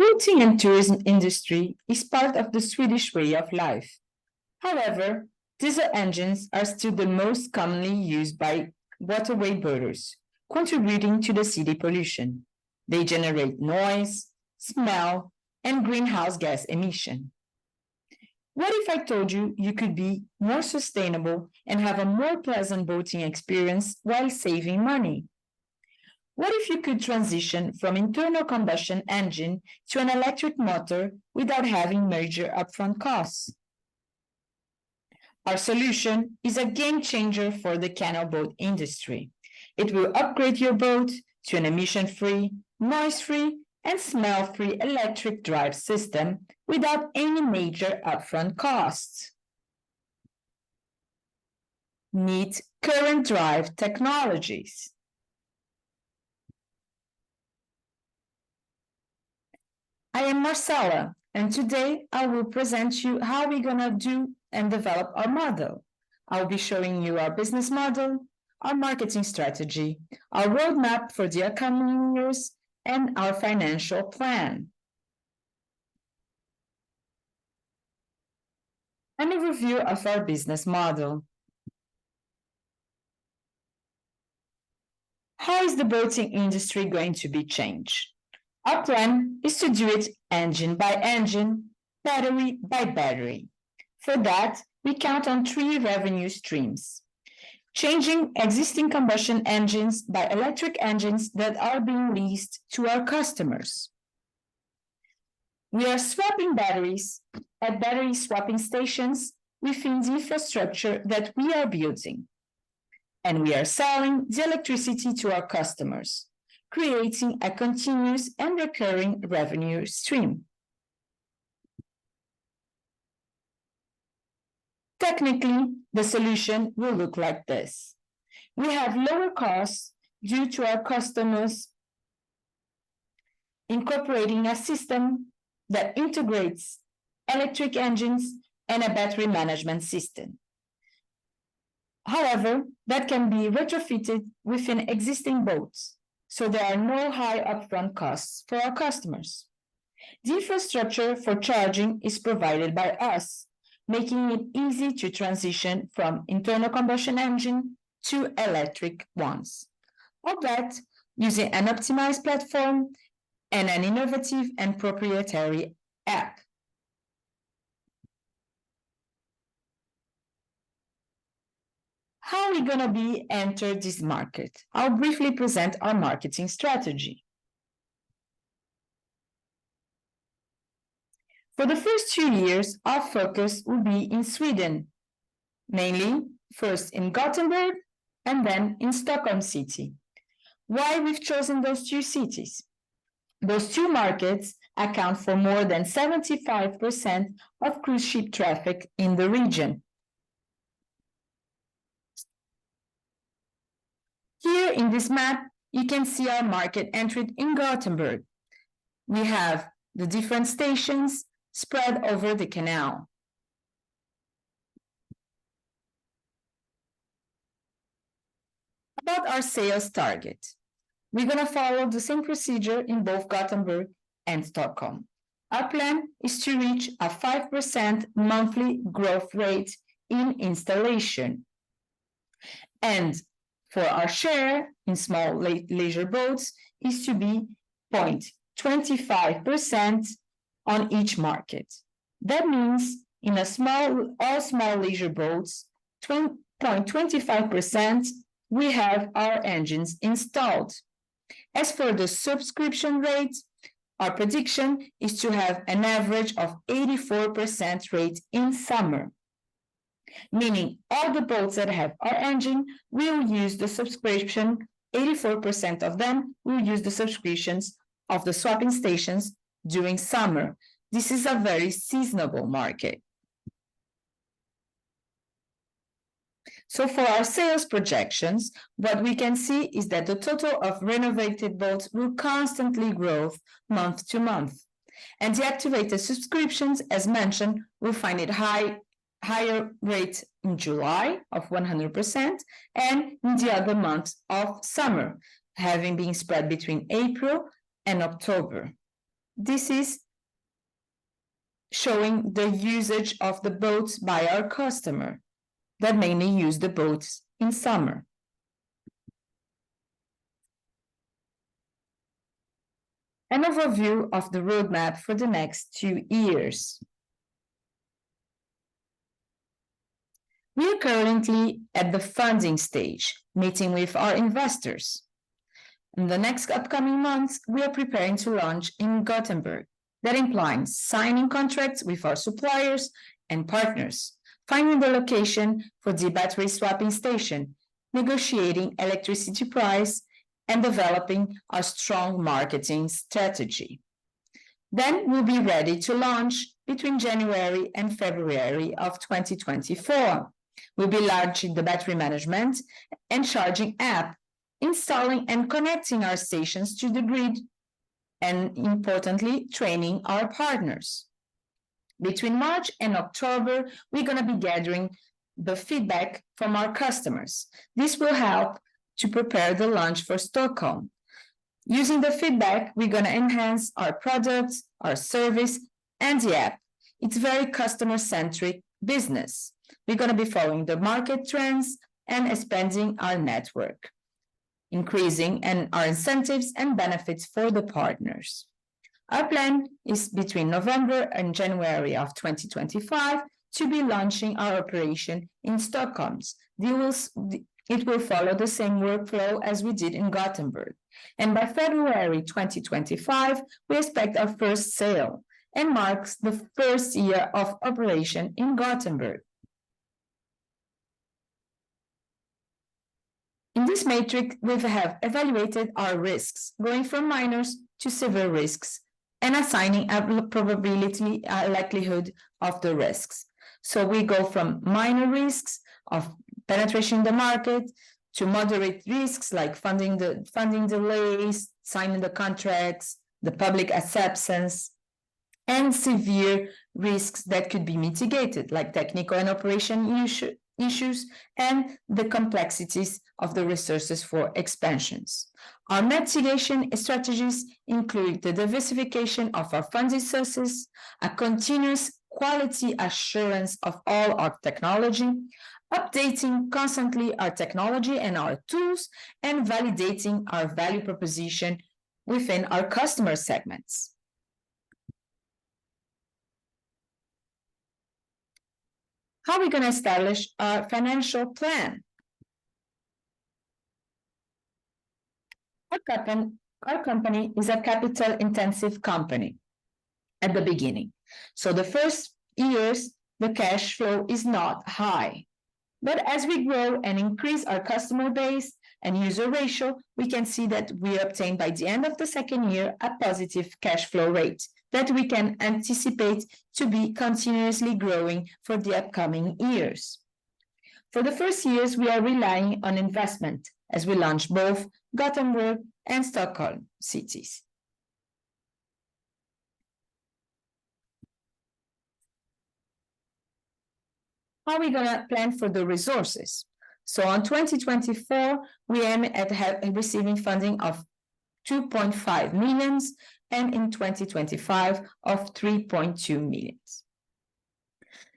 Boating and tourism industry is part of the Swedish way of life. However, diesel engines are still the most commonly used by waterway boaters, contributing to the city pollution. They generate noise, smell, and greenhouse gas emission. What if I told you you could be more sustainable and have a more pleasant boating experience while saving money? What if you could transition from internal combustion engine to an electric motor without having major upfront costs? Our solution is a game changer for the canal boat industry. It will upgrade your boat to an emission-free, noise-free, and smell-free electric drive system without any major upfront costs. Meet current drive technologies. I am Marcela, and today I will present you how we're gonna do and develop our model. I'll be showing you our business model, our marketing strategy, our roadmap for the upcoming years, and our financial plan. And a review of our business model. How is the boating industry going to be changed? Our plan is to do it engine by engine, battery by battery. For that, we count on 3 revenue streams. Changing existing combustion engines by electric engines that are being leased to our customers. We are swapping batteries at battery swapping stations within the infrastructure that we are building. And we are selling the electricity to our customers, creating a continuous and recurring revenue stream. Technically, the solution will look like this. We have lower costs due to our customers incorporating a system that integrates electric engines and a battery management system. However, that can be retrofitted within existing boats, so there are no high upfront costs for our customers. The infrastructure for charging is provided by us, making it easy to transition from internal combustion engine to electric ones. All that using an optimized platform and an innovative and proprietary app. How are we going to enter this market? I'll briefly present our marketing strategy. For the first 2 years, our focus will be in Sweden, mainly first in Gothenburg and then in Stockholm City. Why we've chosen those 2 cities? Those 2 markets account for more than 75% of cruise ship traffic in the region. Here in this map, you can see our market entered in Gothenburg. We have the different stations spread over the canal. About our sales target, we're going to follow the same procedure in both Gothenburg and Stockholm. Our plan is to reach a 5% monthly growth rate in installation. And for our share in small leisure boats is to be 0.25% on each market. That means in all small leisure boats, 0.25% we have our engines installed. As for the subscription rate, our prediction is to have an average of 84% rate in summer, meaning all the boats that have our engine will use the subscription, 84% of them will use the subscriptions of the swapping stations during summer. This is a very seasonal market. So for our sales projections, what we can see is that the total of renovated boats will constantly grow month to month. And the activated subscriptions, as mentioned, will find it higher rate in July of 100% and in the other months of summer, having been spread between April and October. This is showing the usage of the boats by our customer that mainly use the boats in summer. An overview of the roadmap for the next 2 years. We are currently at the funding stage, meeting with our investors. In the next upcoming months, we are preparing to launch in Gothenburg. That implies signing contracts with our suppliers and partners, finding the location for the battery swapping station, negotiating electricity price, and developing a strong marketing strategy. Then we'll be ready to launch between January and February of 2024. We'll be launching the battery management and charging app, installing and connecting our stations to the grid, and importantly, training our partners. Between March and October, we're going to be gathering the feedback from our customers. This will help to prepare the launch for Stockholm. Using the feedback, we're going to enhance our products, our service, and the app. It's very customer-centric business. We're going to be following the market trends and expanding our network, increasing our incentives and benefits for the partners. Our plan is between November and January of 2025 to be launching our operation in Stockholm. It will follow the same workflow as we did in Gothenburg. And by February 2025, we expect our first sale and marks the first year of operation in Gothenburg. In this matrix, we have evaluated our risks, going from minors to severe risks, and assigning a probability, a likelihood of the risks. So we go from minor risks of penetration in the market to moderate risks like funding delays, signing the contracts, the public acceptance, and severe risks that could be mitigated, like technical and operation issues and the complexities of the resources for expansions. Our mitigation strategies include the diversification of our funding sources, a continuous quality assurance of all our technology, updating constantly our technology and our tools, and validating our value proposition within our customer segments. How are we going to establish our financial plan? Our company is a capital-intensive company at the beginning. So the first years, the cash flow is not high. But as we grow and increase our customer base and user ratio, we can see that we obtain by the end of the second year a positive cash flow rate that we can anticipate to be continuously growing for the upcoming years. For the first years, we are relying on investment as we launch both Gothenburg and Stockholm cities. How are we going to plan for the resources? So on 2024, we aim at receiving funding of 2.5 million and in 2025 of 3.2 million.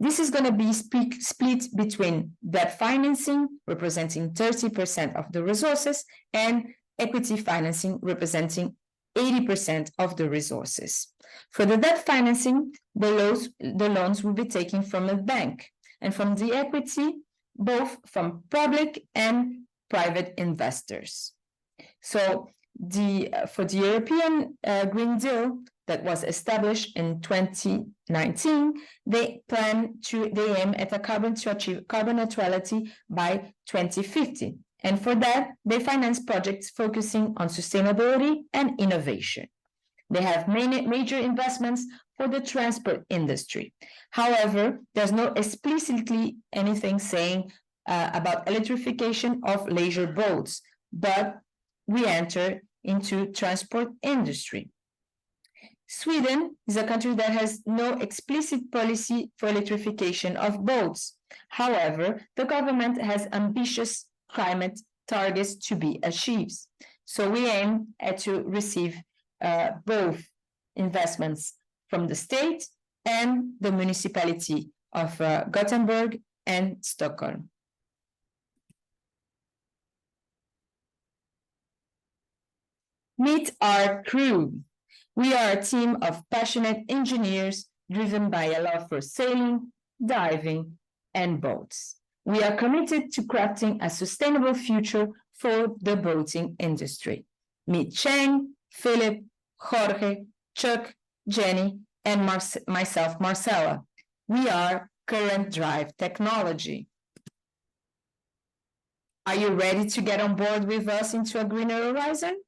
This is going to be split between debt financing, representing 30% of the resources, and equity financing, representing 80% of the resources. For the debt financing, the loans will be taken from a bank, and from the equity, both from public and private investors. So for the European Green Deal that was established in 2019, they aim at to achieve carbon neutrality by 2050. And for that, they finance projects focusing on sustainability and innovation. They have major investments for the transport industry. However, there's no explicitly anything saying about electrification of leisure boats, but we enter into transport industry. Sweden is a country that has no explicit policy for electrification of boats. However, the government has ambitious climate targets to be achieved. So we aim to receive both investments from the state and the municipality of Gothenburg and Stockholm. Meet our crew. We are a team of passionate engineers driven by a love for sailing, diving, and boats. We are committed to crafting a sustainable future for the boating industry. Meet Cheng, Philip, Jorge, Chuck, Jenny, and myself, Marcella. We are Current Drive Technology. Are you ready to get on board with us into a greener horizon?